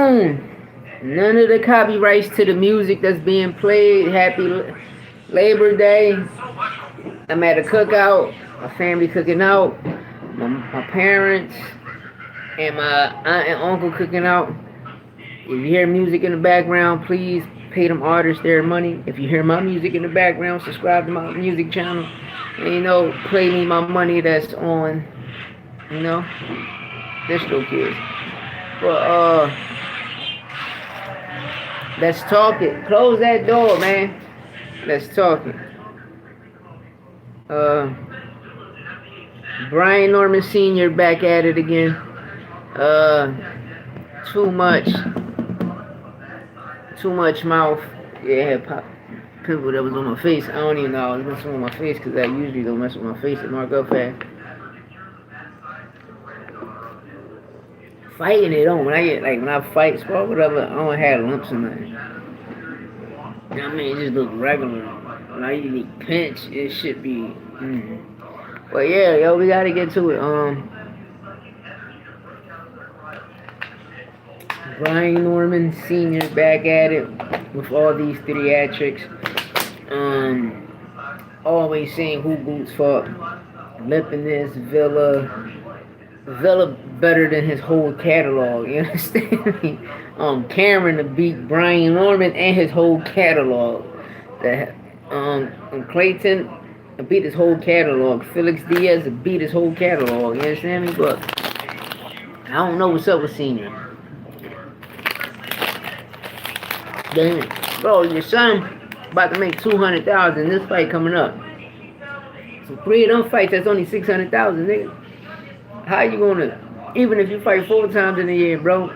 own none of the copyrights to the music that's being played. Happy Labor Day. I'm at a cookout, my family cooking out, my parents and my aunt and uncle cooking out. If you hear music in the background, please pay them artists their money. If you hear my music in the background, subscribe to my music channel. And play me my money that's on, you know, DistroKids. But let's talk it. Close that door, man. Let's talk it. Brian Norman Sr. back at it again. Too much mouth. Yeah, pop pimple that was on my face. I don't even know I was messing with my face because I usually don't mess with my face and mark up fast. Fighting it on. When I fight, sport, whatever, I don't have lumps in my. I mean, it just look regular. When I usually pinch, it should be. But yeah, yo, we gotta get to it. Brian Norman Sr. back at it with all these theatrics. Always saying who boots fuck. Lipping this Villa better than his whole catalog. You understand me? Cameron to beat Brian Norman and his whole catalog. That Clayton beat his whole catalog. Felix Diaz beat his whole catalog. You understand me? But I don't know what's up with Senior. Damn, bro, your son about to make 200,000 this fight coming up. So 3 of them fights, that's only 600,000, nigga. How you gonna? Even if you fight 4 times in a year, bro,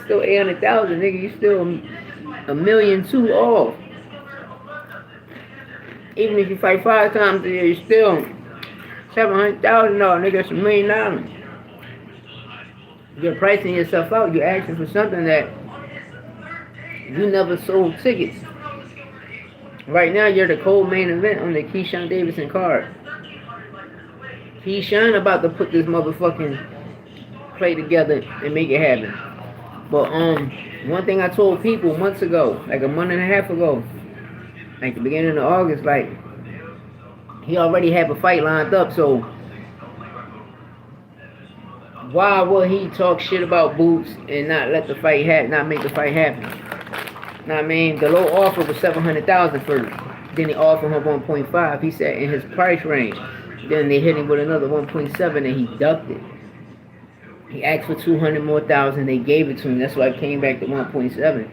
still 800,000, nigga. You still $1.2 million off. Even if you fight 5 times a year, you still $700,000, nigga. That's $1 million. You're pricing yourself out. You're asking for something that you never sold tickets. Right now, you're the co-main event on the Keyshawn Davidson card. Keyshawn about to put this motherfucking play together and make it happen. But one thing I told people months ago, like a month and a half ago, like the beginning of August, like he already had a fight lined up. So why would he talk shit about Boots and not let the fight happen, not make the fight happen? Know what I mean? The low offer was 700,000 first. Then they offered him 1.5. He said in his price range. Then they hit him with another 1.7 and he ducked it. He asked for 200 more thousand. They gave it to him. That's why I came back to 1.7.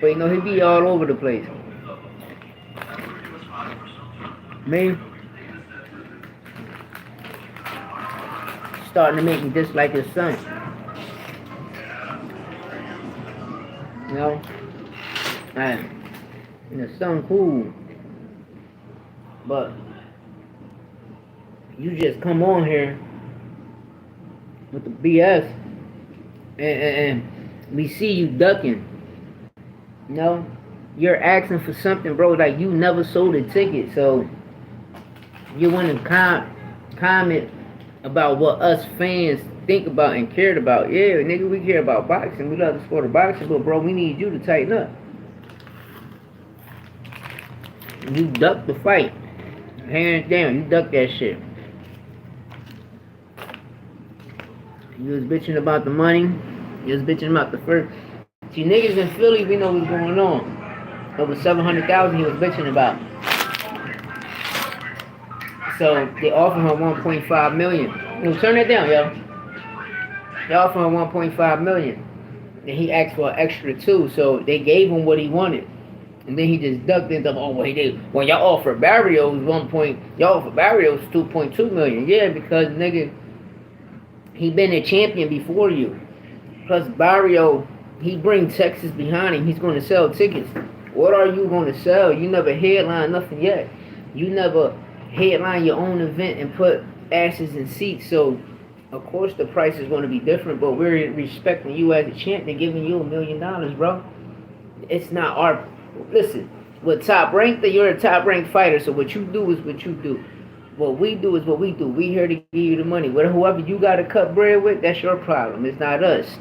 But he be all over the place. Man, starting to make me dislike his son. You know? And the son cool, but you just come on here with the BS, and we see you ducking. You're asking for something, bro. Like you never sold a ticket, so you want to comment about what us fans think about and cared about. Yeah, nigga, we care about boxing. We love the sport of boxing, but bro, we need you to tighten up. You ducked the fight. Hands down, you ducked that shit. You was bitching about the money. You was bitching about the first. See, niggas in Philly, we know what's going on. Over 700,000 he was bitching about. So they offered him 1.5 million. Turn that down, yo. They offered him 1.5 million. And he asked for an extra 2, so they gave him what he wanted. And then he just ducked into, well, y'all offer Barrios y'all offer Barrios 2.2 million. Yeah, because nigga, he been a champion before you. Plus Barrio, he brings Texas behind him. He's going to sell tickets. What are you going to sell? You never headline nothing yet. You never headline your own event and put asses in seats. So of course the price is going to be different. But we're respecting you as a champ and giving you $1 million, bro. It's not our. Listen, with Top Rank, you're a top ranked fighter, so what you do is what you do. What we do is what we do. We here to give you the money. Whoever you got to cut bread with, that's your problem. It's not us.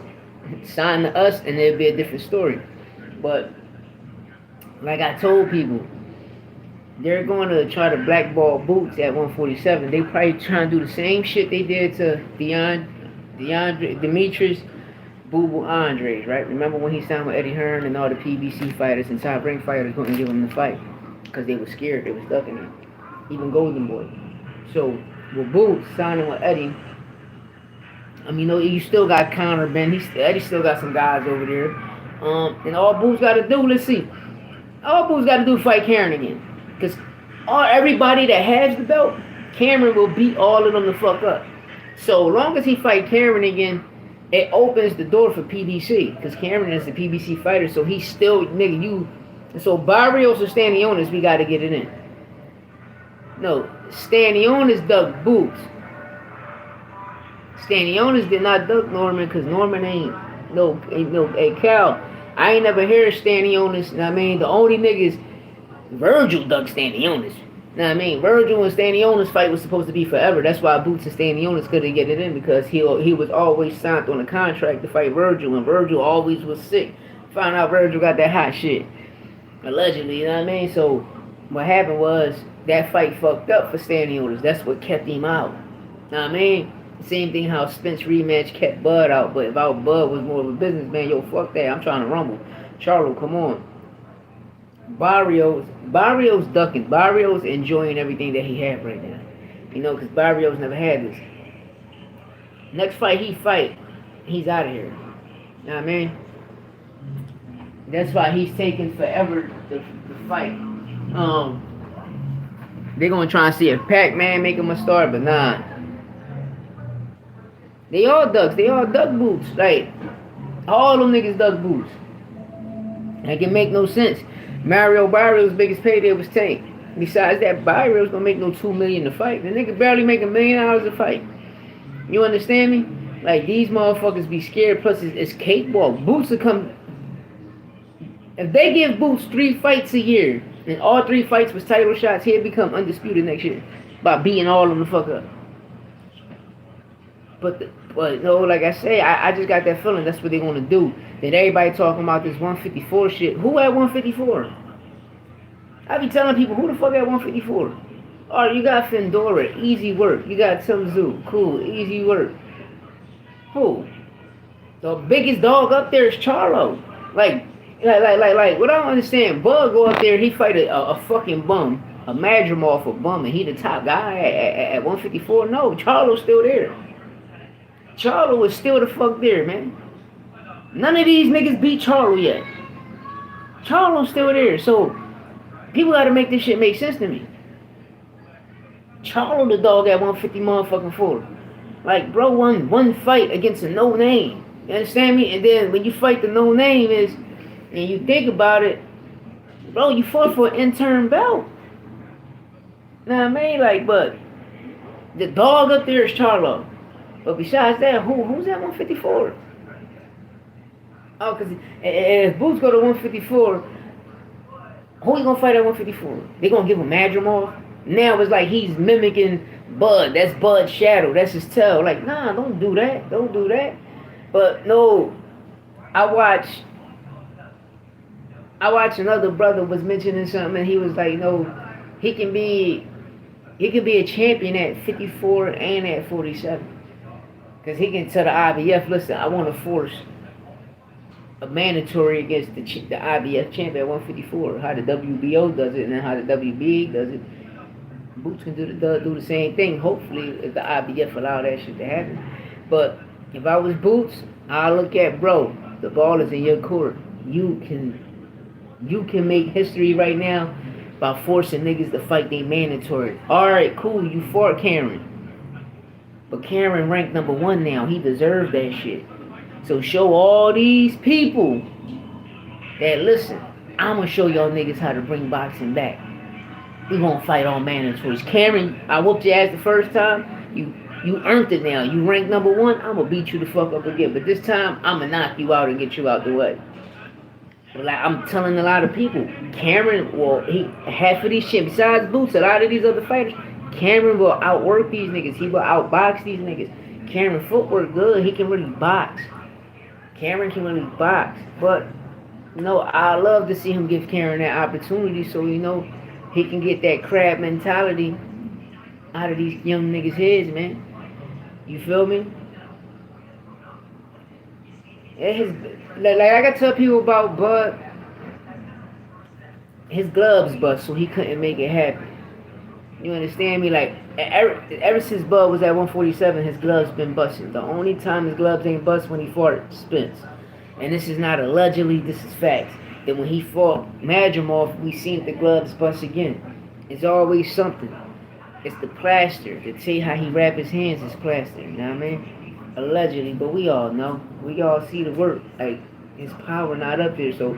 Sign to us, and it'll be a different story. But like I told people, they're going to try to blackball Boots at 147. They probably trying to do the same shit they did to Demetrius Boo Boo Andres, right? Remember when he signed with Eddie Hearn and all the PBC fighters and top rank fighters couldn't give him the fight because they were scared, they was ducking him. Even Golden Boy. So with Boots signing with Eddie, I mean, you still got Conor Ben. Eddie still got some guys over there. And all Boots got to do, let's see. All Boots got to do is fight Cameron again. Because everybody that has the belt, Cameron will beat all of them the fuck up. So long as he fight Cameron again, it opens the door for PBC. Because Cameron is a PBC fighter, so he's still, nigga, you. So Barrios or Stanionis, we got to get it in. No, Stanionis dug Boots. Stanionis did not duck Norman because Norman ain't no, hey Cal, I ain't never heard Stanionis, I mean, the only niggas, Virgil dug Stanionis. Know what I mean? Virgil and Stanionis fight was supposed to be forever. That's why Boots and Stanionis couldn't get it in because he was always signed on a contract to fight Virgil, and Virgil always was sick. Found out Virgil got that hot shit. Allegedly, you know what I mean? So what happened was that fight fucked up for Stanionis. That's what kept him out. Know what I mean? Same thing how Spence rematch kept Bud out, but if our Bud was more of a businessman, yo, fuck that. I'm trying to rumble. Charlo, come on. Barrios ducking. Barrios enjoying everything that he had right now. You know, because Barrios never had this. Next fight he fight, he's out of here. You know what I mean? That's why he's taking forever to fight. They're going to try and see if Pac-Man make him a star, but nah. They all ducks. They all duck Boots. Like, all them niggas duck Boots. Like, it make no sense. Mario Barrios' biggest payday was Tank. Besides that, Barrios gonna make no $2 million to fight. The nigga barely make $1 million a fight. You understand me? Like, these motherfuckers be scared. Plus, it's cakewalk. Boots will come. If they give Boots 3 fights a year, and all 3 fights was title shots, he'll become undisputed next year by beating all of them the fuck up. But no, like I say, I just got that feeling that's what they're gonna do. Then everybody talking about this 154 shit. Who at 154? I be telling people, who the fuck at 154? Alright, you got Fendora, easy work. You got Tim Tszyu, cool, easy work. Who? The biggest dog up there is Charlo. Like, what I don't understand, Bud go up there, he fight a fucking bum, a Madrimov a bum, and he the top guy at 154. No, Charlo's still there. Charlo was still the fuck there, man. None of these niggas beat Charlo yet. Charlo's still there, so people gotta make this shit make sense to me. Charlo the dog at 150 motherfucking 4. Like, bro won one fight against a no name. You understand me? And then when you fight the no name is, and you think about it, bro, you fought for an interim belt. Know what I mean? Like, but the dog up there is Charlo. But besides that, who's at 154? Oh, because if Boots go to 154, who he gonna fight at 154? They gonna give him Madrimov? Now it's like he's mimicking Bud. That's Bud's shadow. That's his tail. Like, nah, don't do that. Don't do that. But no, I watched another brother was mentioning something, and he was like, no, he can be a champion at 54 and at 47. Because he can tell the IBF, listen, I want to force a mandatory against the IBF champion at 154. How the WBO does it and then how the WBA does it. Boots can do the same thing, hopefully, if the IBF allow that shit to happen. But if I was Boots, I'll look at, bro, the ball is in your court. You can make history right now by forcing niggas to fight they mandatory. Alright, cool, you fought Cameron. But Cameron ranked number 1 now. He deserved that shit. So show all these people that, listen, I'm going to show y'all niggas how to bring boxing back. We going to fight all mandatories. Cameron, I whooped your ass the first time. You earned it now. You ranked number 1. I'm going to beat you the fuck up again. But this time, I'm going to knock you out and get you out the way. But like I'm telling a lot of people, Cameron, well, half of these shit, besides Boots, a lot of these other fighters, Cameron will outwork these niggas. He will outbox these niggas. Cameron footwork good. He can really box. Cameron can really box, but I love to see him give Cameron that opportunity so he can get that crab mentality out of these young niggas' heads, man. You feel me? Like I gotta tell people about Bud, his gloves bust, so he couldn't make it happen. You understand me? Like ever since Bud was at 147, his gloves been busting. The only time his gloves ain't bust when he fought Spence, and this is not allegedly, this is facts. That when he fought Madrimov, we seen the gloves bust again. It's always something. It's the plaster. To tell you how he wrap his hands is plaster. You know what I mean? Allegedly, but we all know. We all see the work. Like his power not up there. So,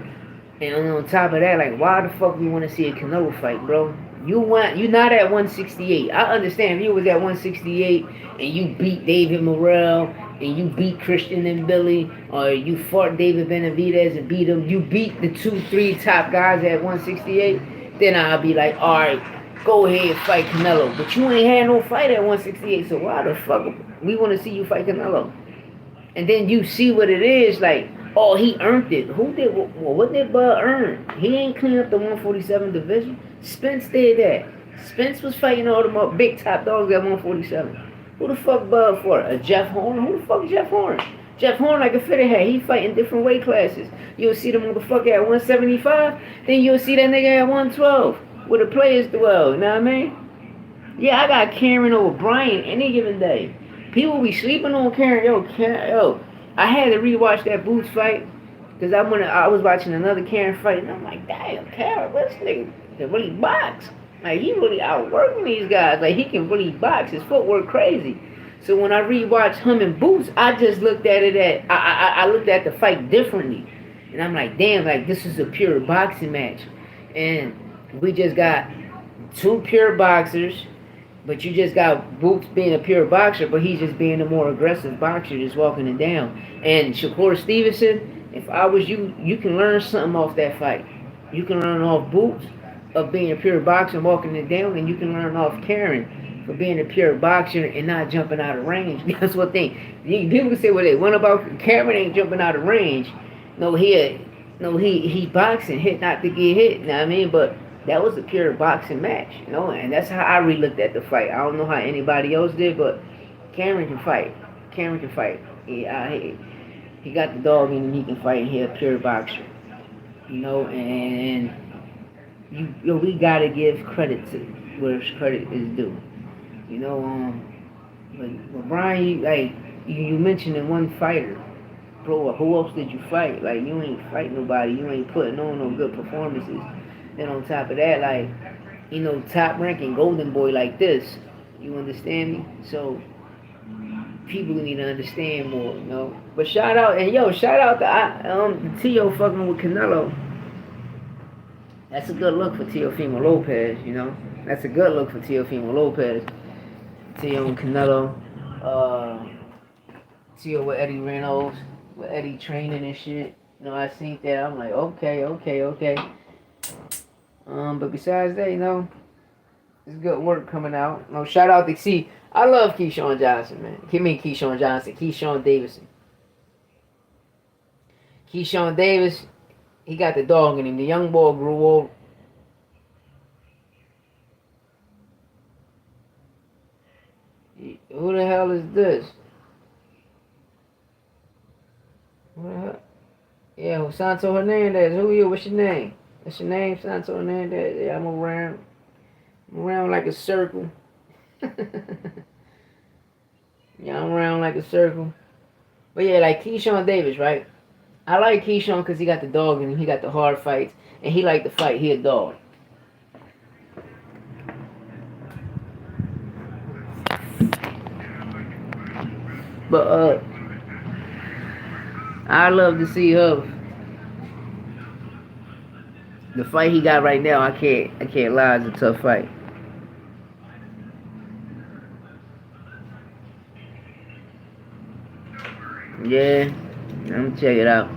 and on top of that, like why the fuck we want to see a Canelo fight, bro? You not at 168. I understand if you was at 168 and you beat David Morrell and you beat Christian and Billy, or you fought David Benavidez and beat him, you beat the 2-3 top guys at 168, then I'll be like, alright, go ahead fight Canelo. But you ain't had no fight at 168, so why the fuck we want to see you fight Canelo? And then you see what it is, like, oh, he earned it. Who did? Well, what did Bud earn? He ain't clean up the 147 division. Spence did that. Spence was fighting all the big top dogs at 147. Who the fuck Bud for? A Jeff Horn? Who the fuck is Jeff Horn? Jeff Horn like a fitterhead. He fighting different weight classes. You'll see the motherfucker at 175. Then you'll see that nigga at 112. Where the players dwell. You know what I mean? Yeah, I got Cameron over Bryant any given day. People be sleeping on Cameron. Yo. I had to rewatch that Boots fight because I was watching another Cameron fight, and I'm like, damn, Cameron, this nigga can really box. Like, he really outworking these guys. Like, he can really box. His footwork crazy. So when I rewatched him and Boots, I just looked at it I looked at the fight differently. And I'm like, damn, like, this is a pure boxing match. And we just got two pure boxers. But you just got Boots being a pure boxer, but he's just being a more aggressive boxer, just walking it down. And Shakur Stevenson, if I was you, you can learn something off that fight. You can learn off Boots of being a pure boxer and walking it down, and you can learn off Karen for being a pure boxer and not jumping out of range. That's what thing. People can say what they want about Karen ain't jumping out of range. He boxing, hit not to get hit. You know what I mean? But that was a pure boxing match, and that's how I re-looked at the fight. I don't know how anybody else did, but Cameron can fight. He got the dog in him. He can fight. He a pure boxer, and we gotta give credit to where credit is due, But Brian, you mentioned in one fighter, bro. Who else did you fight? Like, you ain't fight nobody. You ain't putting on no good performances. Then on top of that, top ranking golden boy like this, you understand me? So people need to understand more, But shout out to Tio fucking with Canelo. That's a good look for Teofimo Lopez, That's a good look for Teofimo Lopez. Tio and Canelo. Tio with Eddie Reynolds, with Eddie training and shit. I seen that. I'm like, okay. But besides that, it's good work coming out. Shout out to I love Keyshawn Johnson, man. Keyshawn Davidson. Keyshawn Davis, he got the dog in him. The young boy grew old. Who the hell is this? Who the hell? Yeah, Santo Hernandez. Who are you? What's your name? What's your name, Santo Hernandez? Yeah, I'm around like a circle. Yeah, I'm around like a circle. But yeah, like Keyshawn Davis, right? I like Keyshawn because he got the dog in him. He got the hard fights. And he like to fight. He a dog. But, I love to see her. The fight he got right now, I can't lie, it's a tough fight. Yeah, I'm gonna check it out.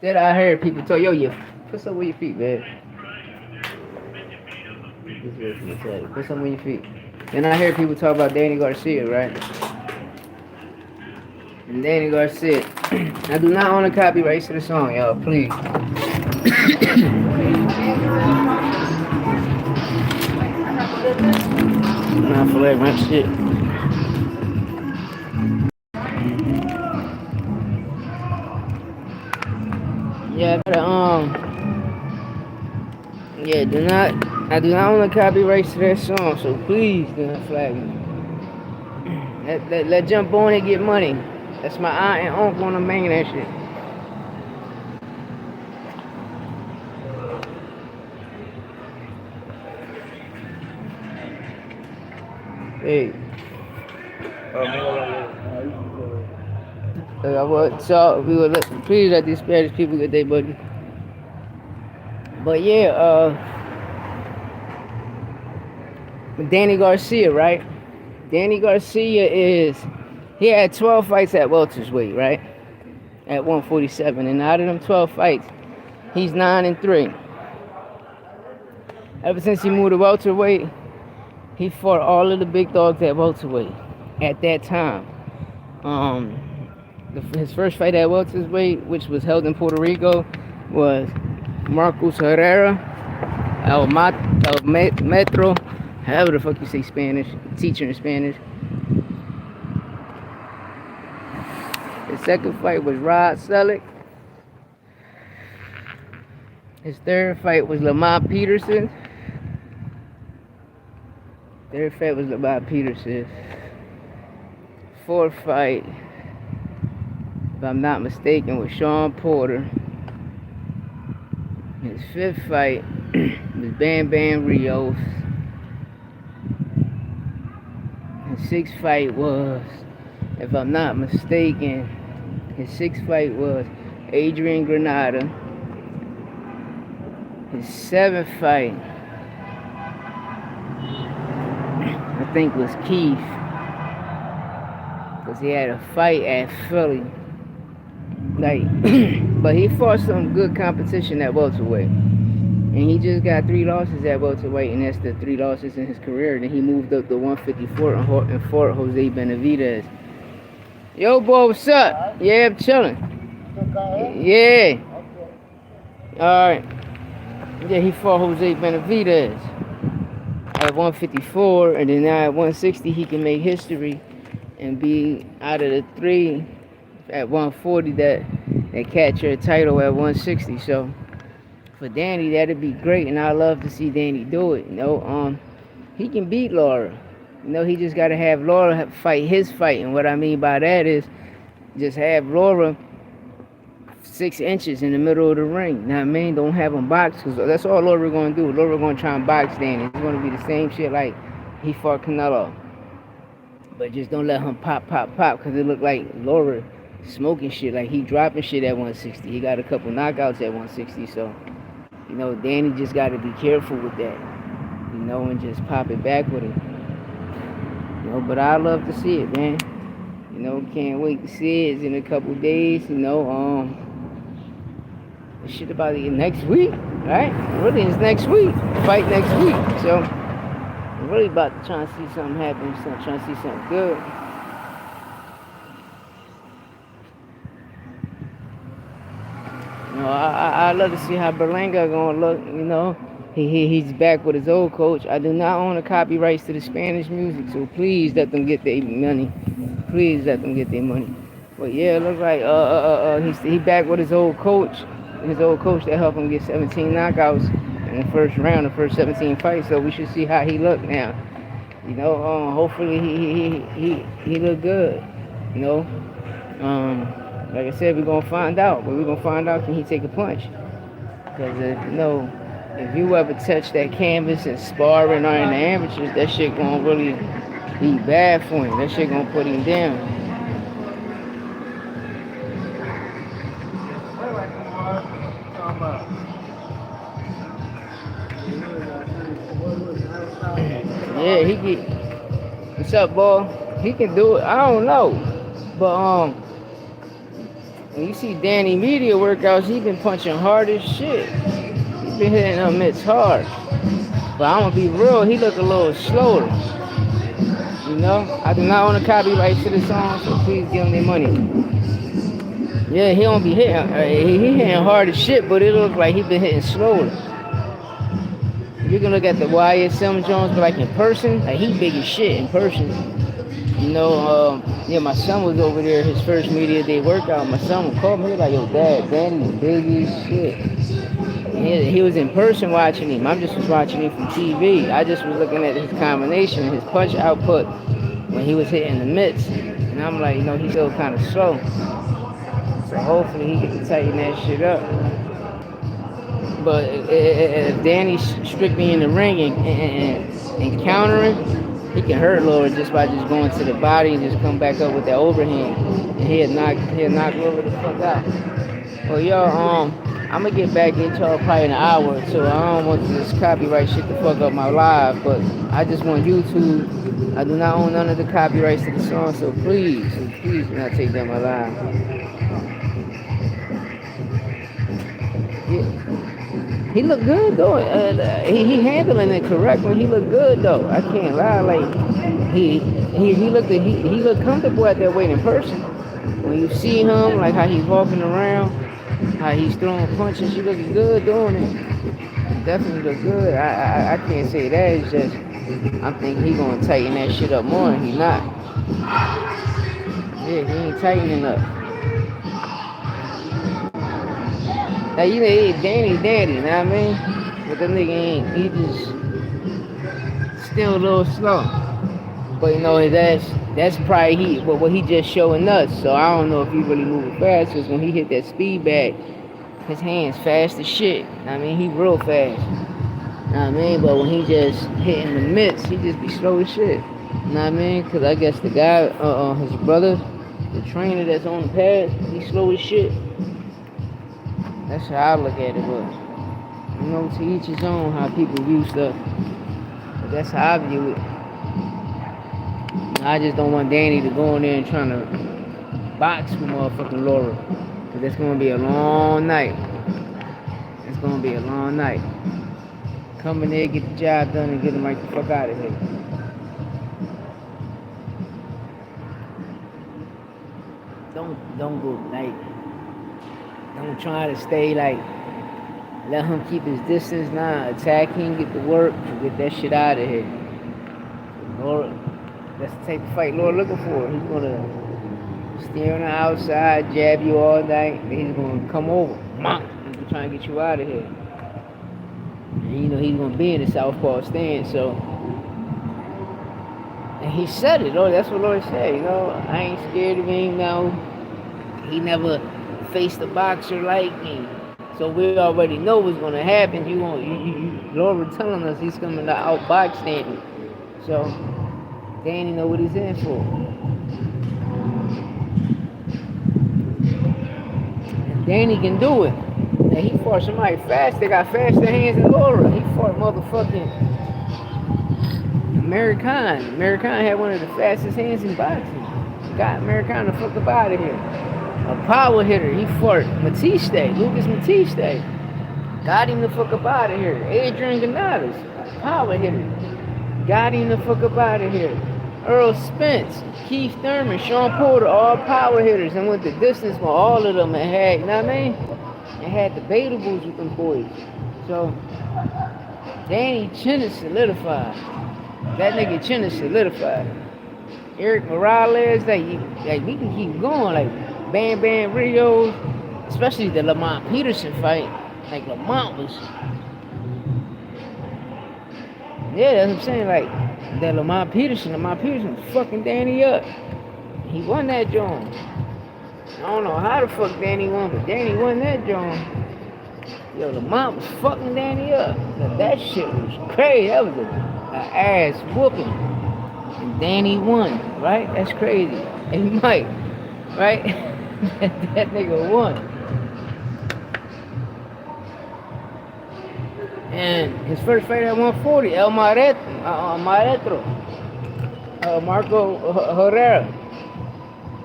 That I heard people talk, yo, you put something with your feet, man. This version is like, put something with your feet. Then I heard people talk about Danny Garcia, right? And Danny Garcia, I do not own the copyrights to the song, y'all, please. Not for like my shit. Yeah, but yeah, I do not own the copyrights to that song, so please do not flag me. Let Jump On and get money. That's my aunt and uncle on the main that shit. Hey. I would talk. Please let these Spanish people get their money. But yeah, Danny Garcia, right? Danny Garcia he had 12 fights at welterweight, right? At 147, and out of them 12 fights, he's 9-3. Ever since he moved to welterweight, he fought all of the big dogs at welterweight. At that time, his first fight at welterweight, which was held in Puerto Rico, was Marcos Herrera, El Metro, however the fuck you say Spanish, teacher in Spanish. His second fight was Rod Selleck. His third fight was Lamont Peterson. Fourth fight, if I'm not mistaken, was Sean Porter. His fifth fight was Bam Bam Rios. His sixth fight was, if I'm not mistaken, Adrian Granada. His seventh fight, I think, was Keith, because he had a fight at Philly. But he fought some good competition at welterweight, and he just got 3 losses at welterweight, and that's the 3 losses in his career. Then he moved up to 154 and fought Jose Benavidez. Yo, boy, what's up? Yeah, I'm chilling. Yeah. All right. Yeah, he fought Jose Benavidez at 154, and then now at 160 he can make history and be out of the 3 at 140 that capture a title at 160. So for Danny, that'd be great, and I love to see Danny do it. He can beat Lara. He just gotta have Lara fight his fight, and what I mean by that is just have Lara 6 inches in the middle of the ring. Now, I mean, don't have him box, because that's all Lara gonna do. Lara gonna try and box Danny. It's gonna be the same shit like he fought Canelo. But just don't let him pop, because it look like Lara smoking shit, like he dropping shit at 160. He got a couple knockouts at 160, so Danny just got to be careful with that, and just pop it back with it. But I love to see it, man. Can't wait to see it. It's in a couple days. The shit about it next week, right? Really, it's next week. Fight next week. So I'm really about to try and see something happen. Trying to see something good. I love to see how Berlanga gonna look. He's back with his old coach. I do not own the copyrights to the Spanish music, so please let them get their money. Please let them get their money. But yeah, it looks like he back with his old coach. His old coach that helped him get 17 knockouts in the first round, the first 17 fights. So we should see how he look now. Hopefully he look good. Like I said, we're gonna find out. But we're gonna find out, can he take a punch? Because if you ever touch that canvas and sparring or in the amateurs, that shit gonna really be bad for him. That shit gonna put him down. Yeah, he get. What's up, boy? He can do it. I don't know, but when you see Danny Media workouts, he been punching hard as shit. He been hitting them mitts hard. But I'm gonna be real, he look a little slower. You know, I do not own the copyrights to the song, so please give him their money. Yeah, he don't be hitting. He hitting hard as shit, but it look like he been hitting slower. You can look at the YSM Jones, but like in person, like he big as shit in person. You know, yeah, my son was over there, his first media day workout. My son would call me, he was like, yo, Dad, Danny's big as shit. He was in person watching him. I just was watching him from TV. I just was looking at his combination, his punch output when he was hitting the mitts. And I'm like, you know, he's still kind of slow. So hopefully he can tighten that shit up. But if Danny's strictly in the ring and countering, he can hurt Laura just by just going to the body and just come back up with that overhand. And he'll knock Laura the fuck out. Well, yo, I'm gonna get back into y'all probably in an hour or two. I don't want this copyright shit to fuck up my live, but I just want YouTube. I do not own none of the copyrights to the song, so please do not take down my live. Yeah. He looked good though. He handling it correctly. He looked good though. I can't lie. Like he looked comfortable at that weight in person. When you see him, like how he's walking around, how he's throwing punches, he looking good doing it. Definitely look good. I can't say that. It's just I'm thinking he gonna tighten that shit up more, and he not. Yeah, he ain't tightening up. Like, you know, he Danny, you know what I mean? But the nigga ain't. He just still a little slow. But you know, that's probably what he just showing us. So I don't know if he really moving fast, because when he hit that speed bag, his hands fast as shit. I mean, he real fast. You know what I mean? But when he just hitting the mitts, he just be slow as shit. You know what I mean? Because I guess the guy, his brother, the trainer that's on the pad, he slow as shit. That's how I look at it, but you know, to each his own how people view stuff. But that's how I view it. I just don't want Danny to go in there and trying to box with motherfucking Laura. Because it's going to be a long night. It's going to be a long night. Come in there, get the job done, and get him right the fuck out of here. Don't go, like, don't try to stay, like, let him keep his distance. Nah, attack him, get to work, and get that shit out of here. Laura, that's the type of fight Laura looking for. He's gonna stay on the outside, jab you all night, then he's gonna come over, and try and get you out of here. And you know he's gonna be in the southpaw stand, so. And he said it, that's what Lord said, you know. I ain't scared of him now. He never faced a boxer like me. So we already know what's gonna happen. Lord telling us he's coming to outbox Danny. So Danny know what he's in for. And Danny can do it. And he fought somebody fast. They got faster hands than Laura. He fought motherfucking American. American had one of the fastest hands in boxing. Got American the fuck up out of here. A power hitter. He fought Lucas Matiste. Got him the fuck up out of here. Adrian Granados, power hitter. Got him the fuck up out of here. Earl Spence, Keith Thurman, Sean Porter, all power hitters, and went the distance for all of them and had, you know what I mean? And had the debatables with them boys. So Danny chin is solidified. That nigga chin is solidified. Eric Morales, like we can keep going, like Bam Bam Rios, especially the Lamont Peterson fight. Like Lamont was, yeah, that's what I'm saying. Like that Lamont Peterson was fucking Danny up. He won that joint. I don't know how the fuck Danny won, but Danny won that joint. Yo, Lamont was fucking Danny up. That shit was crazy. That was an ass whooping. And Danny won, right? That's crazy. And Mike, right? that nigga won. And his first fight at 140, Maestro, Marco Herrera.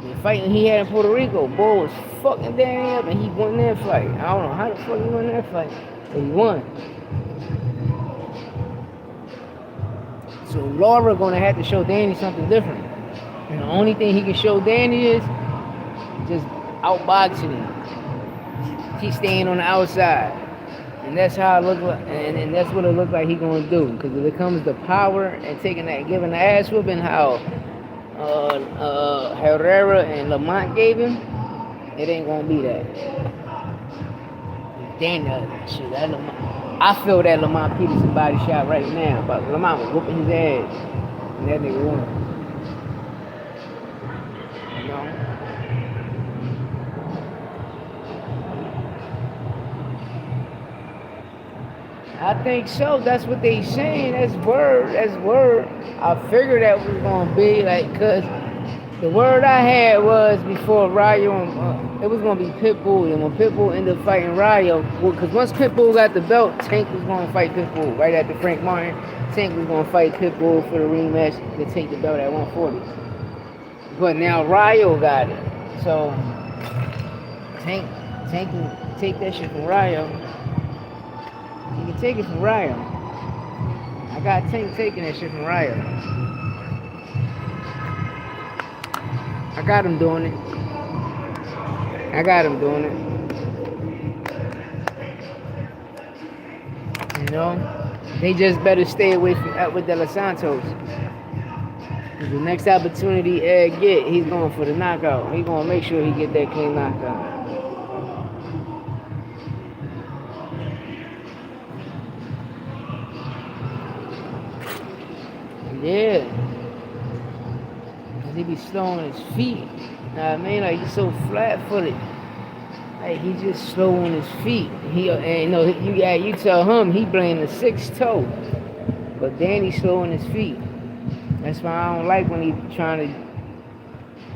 The fight he had in Puerto Rico, Bull was fucking Danny up, and he won that fight. I don't know how the fuck he won that fight, but he won. So Lara gonna have to show Danny something different. And the only thing he can show Danny is just outboxing him. He's staying on the outside. And that's how it look like, and that's what it looked like he gonna do. Because if it comes to power and taking that, giving the ass whooping how Herrera and Lamont gave him, it ain't gonna be that. Damn shit, that Lamont, I feel that Lamont Peterson body shot right now, but Lamont was whooping his ass, and that nigga won. You know? I think so. That's what they saying. That's word. That's word. I figured that was gonna be like, cause the word I had was before Rayo, it was gonna be Pitbull, and when Pitbull ended up fighting Rayo, cause once Pitbull got the belt, Tank was gonna fight Pitbull right after Frank Martin. Tank was gonna fight Pitbull for the rematch to take the belt at 140. But now Rayo got it, so Tank can take that shit from Rayo. You can take it from Rayo. I got Tank taking that shit from Rayo. I got him doing it. You know? They just better stay away from Edward De Los Santos. The next opportunity Ed get, he's going for the knockout. He's going to make sure he get that clean knockout. Yeah. Cause he be slow on his feet. Know what I mean? Like he's so flat-footed. Like he's just slow on his feet. You tell him he playing the 6th toe. But Danny's slow on his feet. That's why I don't like when he trying to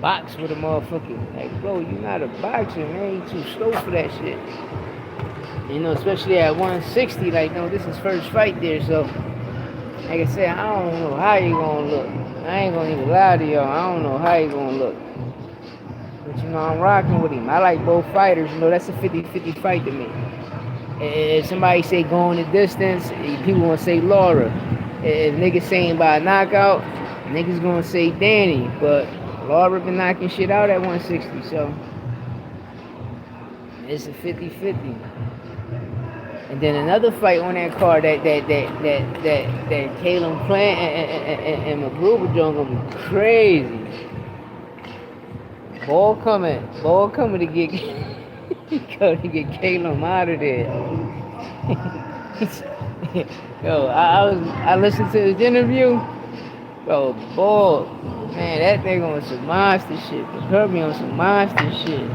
box with a motherfucker. Like, bro, you're not a boxer, man. You too slow for that shit. Especially at 160, like, no, this is first fight there, so like I said, I don't know how you gonna look. I ain't gonna even lie to y'all. I don't know how you gonna look. But I'm rocking with him. I like both fighters. That's a 50-50 fight to me. If somebody say going the distance, people gonna say Lara. If niggas saying by a knockout, niggas gonna say Danny. But Lara been knocking shit out at 160, so it's a 50-50. And then another fight on that card that Caleb Plant and McGruber Jones gonna be crazy. Ball coming to get Caleb out of there. Yo, I listened to his interview. Bro, Ball, man, that nigga on some monster shit. Kirby on some monster shit.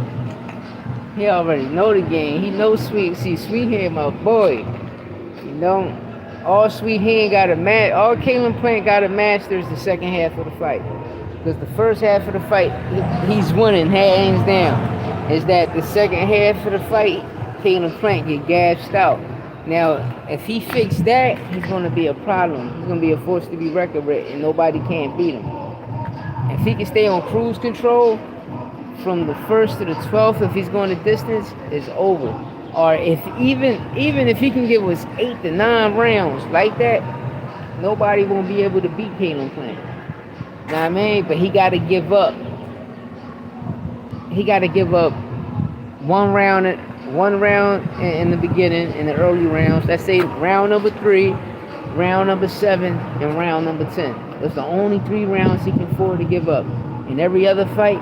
He already know the game. He knows Sweethead, my boy. All Sweethead got a match. All Caleb Plant got a master is the second half of the fight. Because the first half of the fight, he's winning hands down. Is that the second half of the fight, Caleb Plant get gassed out. Now, if he fixed that, he's gonna be a problem. He's gonna be a force to be reckoned with, and nobody can beat him. If he can stay on cruise control from the 1st to the 12th, if he's going the distance, it's over. Or if even if he can give us 8 to 9 rounds like that, nobody won't be able to beat Caleb Plant. You know what I mean? But he got to give up. He got to give up one round in the beginning, in the early rounds. Let's say round number 3, round number 7, and round number 10. That's the only 3 rounds he can afford to give up. In every other fight,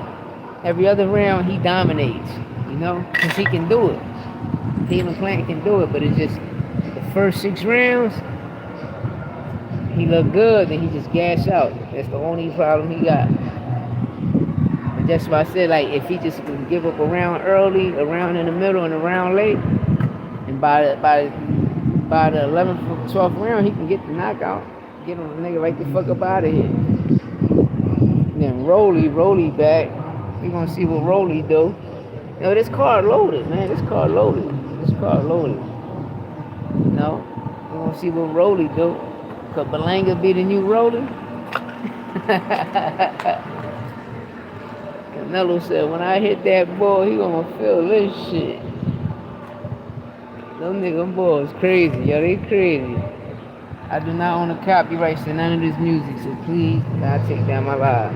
every other round, he dominates, because he can do it. Caleb Plant can do it, but it's just the first 6 rounds, he look good, then he just gas out. That's the only problem he got. And that's why I said, like, if he just can give up a round early, a round in the middle, and a round late, and by the 11th, 12th round, he can get the knockout, get on the nigga right the fuck up out of here. And then Rolly back. We gonna see what Rolly do. This card loaded, man. This card loaded. want to see what Rolly do. Could Belanga be the new Rolly? Canelo said, when I hit that ball, he gonna feel this shit. Them nigga boys crazy, yo, they crazy. I do not own the copyrights to none of this music, so please, God take down my live.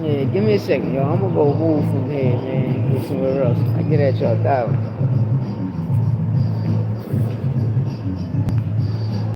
Yeah, give me a second, y'all. I'm gonna go move from here, man. Go somewhere else. I get at y'all, doubt.